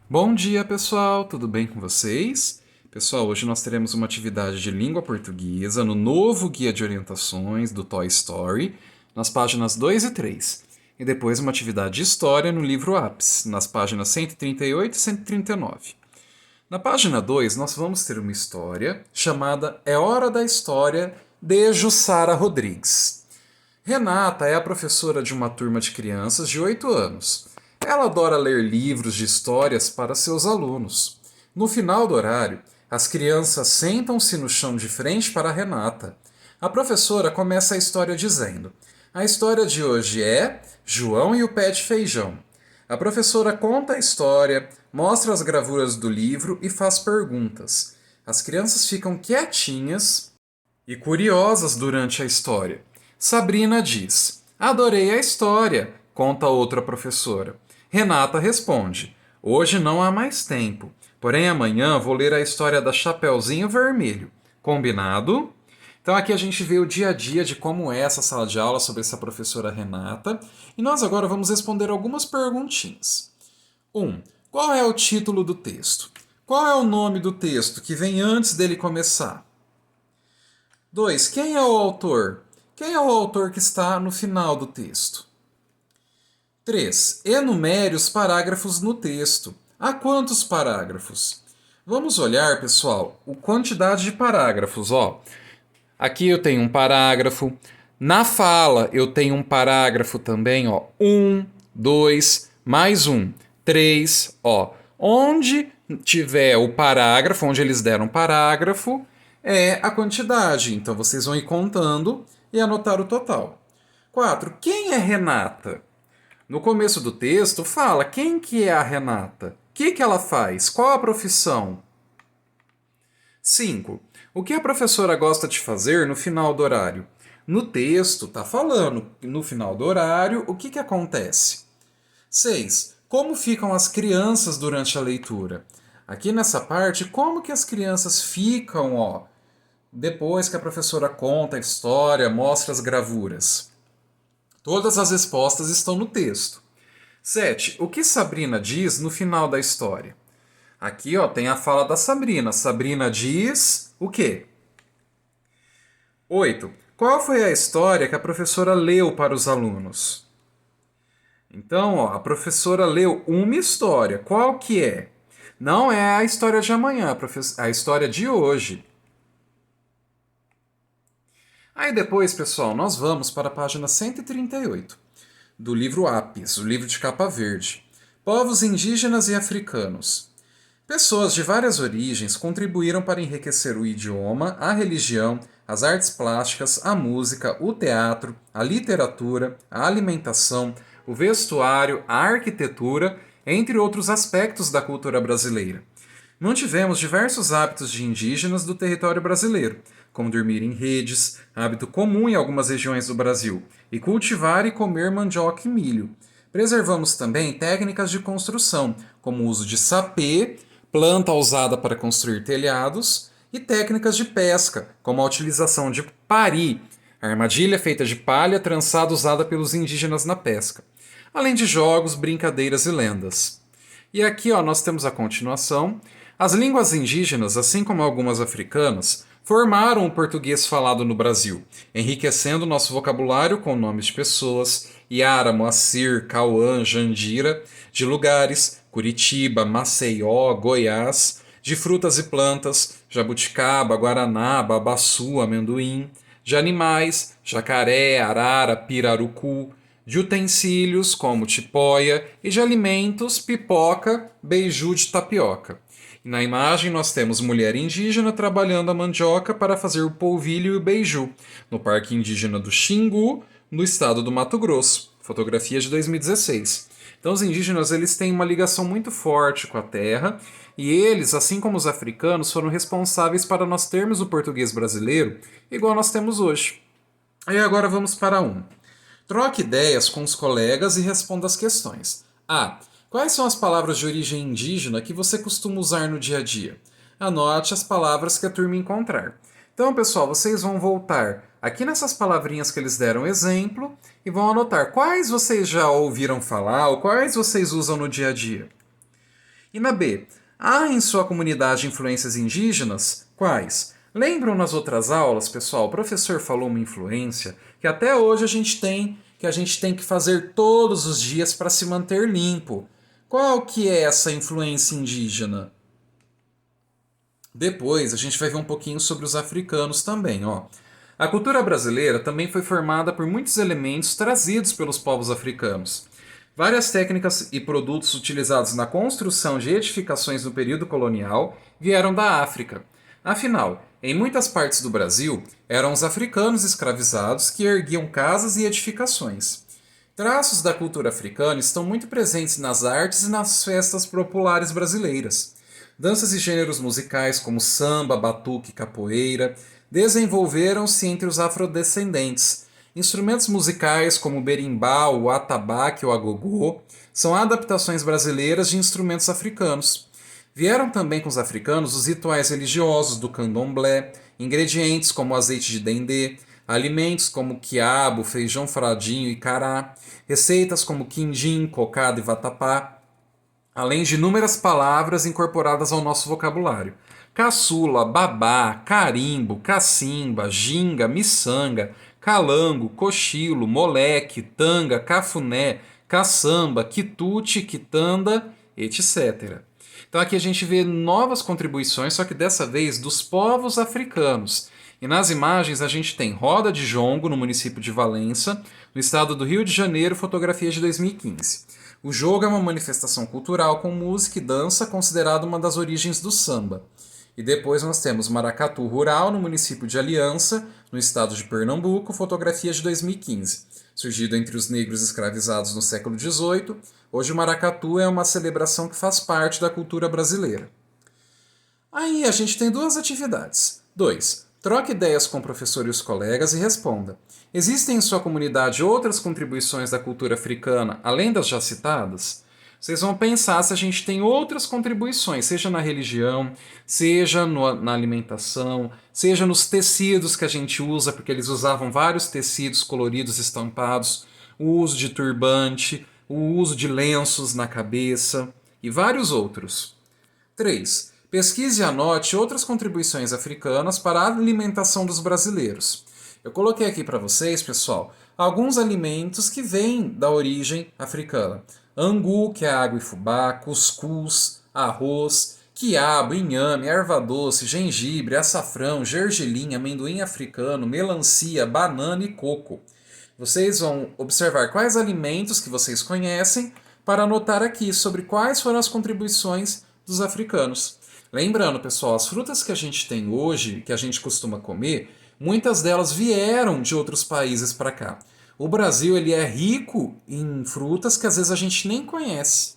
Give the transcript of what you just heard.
Bom dia, pessoal! Tudo bem com vocês? Pessoal, hoje nós teremos uma atividade de língua portuguesa no novo guia de orientações do Toy Story, nas páginas 2 e 3. E depois uma atividade de história no livro Ápice, nas páginas 138 e 139. Na página 2, nós vamos ter uma história chamada É Hora da História, de Jussara Rodrigues. Renata é a professora de uma turma de crianças de 8 anos. Ela adora ler livros de histórias para seus alunos. No final do horário, as crianças sentam-se no chão de frente para a Renata. A professora começa a história dizendo: A história de hoje é João e o Pé de Feijão. A professora conta a história, mostra as gravuras do livro e faz perguntas. As crianças ficam quietinhas e curiosas durante a história. Sabrina diz: Adorei a história, conta outra professora. Renata responde: Hoje não há mais tempo, porém amanhã vou ler a história da Chapeuzinho Vermelho. Combinado? Então aqui a gente vê o dia a dia de como é essa sala de aula sobre essa professora Renata, e nós agora vamos responder algumas perguntinhas. 1. Qual é o título do texto? Qual é o nome do texto que vem antes dele começar? 2. Quem é o autor? Quem é o autor que está no final do texto? 3. Enumere os parágrafos no texto. Há quantos parágrafos? Vamos olhar, pessoal, a quantidade de parágrafos. Aqui eu tenho um parágrafo. Na fala eu tenho um parágrafo também. Um, dois, mais um. Três. Onde tiver o parágrafo, onde eles deram parágrafo, é a quantidade. Então vocês vão ir contando e anotar o total. 4. Quem é Renata? No começo do texto fala quem que é a Renata, o que ela faz, qual a profissão. 5. O que a professora gosta de fazer no final do horário? No texto está falando no final do horário o que acontece. 6. Como ficam as crianças durante a leitura? Aqui nessa parte, como que as crianças ficam, depois que a professora conta a história, mostra as gravuras? Todas as respostas estão no texto. 7. O que Sabrina diz no final da história? Aqui tem a fala da Sabrina. Sabrina diz o quê? 8. Qual foi a história que a professora leu para os alunos? Então, a professora leu uma história. Qual que é? Não é a história de amanhã, a história de hoje. Aí depois, pessoal, nós vamos para a página 138 do livro Apis, o livro de capa verde. Povos indígenas e africanos. Pessoas de várias origens contribuíram para enriquecer o idioma, a religião, as artes plásticas, a música, o teatro, a literatura, a alimentação, o vestuário, a arquitetura, entre outros aspectos da cultura brasileira. Mantivemos diversos hábitos de indígenas do território brasileiro, como dormir em redes, hábito comum em algumas regiões do Brasil, e cultivar e comer mandioca e milho. Preservamos também técnicas de construção, como o uso de sapê, planta usada para construir telhados, e técnicas de pesca, como a utilização de pari, armadilha feita de palha trançada usada pelos indígenas na pesca, além de jogos, brincadeiras e lendas. E aqui nós temos a continuação. As línguas indígenas, assim como algumas africanas, formaram o português falado no Brasil, enriquecendo nosso vocabulário com nomes de pessoas, Iara, Moacir, Cauã, Jandira, de lugares, Curitiba, Maceió, Goiás, de frutas e plantas, jabuticaba, guaraná, babaçu, amendoim, de animais, jacaré, arara, pirarucu, de utensílios, como tipóia, e de alimentos, pipoca, beiju de tapioca. Na imagem nós temos mulher indígena trabalhando a mandioca para fazer o polvilho e o beiju, no Parque Indígena do Xingu, no estado do Mato Grosso. Fotografia de 2016. Então os indígenas eles têm uma ligação muito forte com a terra e eles, assim como os africanos, foram responsáveis para nós termos o português brasileiro igual nós temos hoje. E agora vamos para um. Troque ideias com os colegas e responda as questões. A. Quais são as palavras de origem indígena que você costuma usar no dia a dia? Anote as palavras que a turma encontrar. Então, pessoal, vocês vão voltar aqui nessas palavrinhas que eles deram exemplo e vão anotar quais vocês já ouviram falar ou quais vocês usam no dia a dia. E na B, há em sua comunidade influências indígenas? Quais? Lembram nas outras aulas, pessoal, o professor falou uma influência que até hoje a gente tem que fazer todos os dias para se manter limpo. Qual que é essa influência indígena? Depois a gente vai ver um pouquinho sobre os africanos também, ó. A cultura brasileira também foi formada por muitos elementos trazidos pelos povos africanos. Várias técnicas e produtos utilizados na construção de edificações no período colonial vieram da África. Afinal, em muitas partes do Brasil, eram os africanos escravizados que erguiam casas e edificações. Traços da cultura africana estão muito presentes nas artes e nas festas populares brasileiras. Danças e gêneros musicais como samba, batuque e capoeira desenvolveram-se entre os afrodescendentes. Instrumentos musicais como o berimbau, o atabaque ou o agogô são adaptações brasileiras de instrumentos africanos. Vieram também com os africanos os rituais religiosos do candomblé, ingredientes como azeite de dendê, alimentos como quiabo, feijão fradinho e cará, receitas como quindim, cocada e vatapá, além de inúmeras palavras incorporadas ao nosso vocabulário. Caçula, babá, carimbo, cacimba, ginga, miçanga, calango, cochilo, moleque, tanga, cafuné, caçamba, quitute, quitanda, etc. Então aqui a gente vê novas contribuições, só que dessa vez dos povos africanos. E nas imagens a gente tem roda de jongo no município de Valença, no estado do Rio de Janeiro, fotografia de 2015. O jogo é uma manifestação cultural com música e dança considerada uma das origens do samba. E depois nós temos Maracatu Rural, no município de Aliança, no estado de Pernambuco, fotografia de 2015. Surgido entre os negros escravizados no século XVIII, hoje o maracatu é uma celebração que faz parte da cultura brasileira. Aí a gente tem duas atividades. 2. Troque ideias com o professor e os colegas e responda. Existem em sua comunidade outras contribuições da cultura africana, além das já citadas? Vocês vão pensar se a gente tem outras contribuições, seja na religião, seja na alimentação, seja nos tecidos que a gente usa, porque eles usavam vários tecidos coloridos estampados, o uso de turbante, o uso de lenços na cabeça e vários outros. 3. Pesquise e anote outras contribuições africanas para a alimentação dos brasileiros. Eu coloquei aqui para vocês, pessoal, alguns alimentos que vêm da origem africana. Angu, que é água e fubá, cuscuz, arroz, quiabo, inhame, erva doce, gengibre, açafrão, gergelim, amendoim africano, melancia, banana e coco. Vocês vão observar quais alimentos que vocês conhecem para anotar aqui sobre quais foram as contribuições dos africanos. Lembrando, pessoal, as frutas que a gente tem hoje, que a gente costuma comer, muitas delas vieram de outros países para cá. O Brasil ele é rico em frutas que às vezes a gente nem conhece.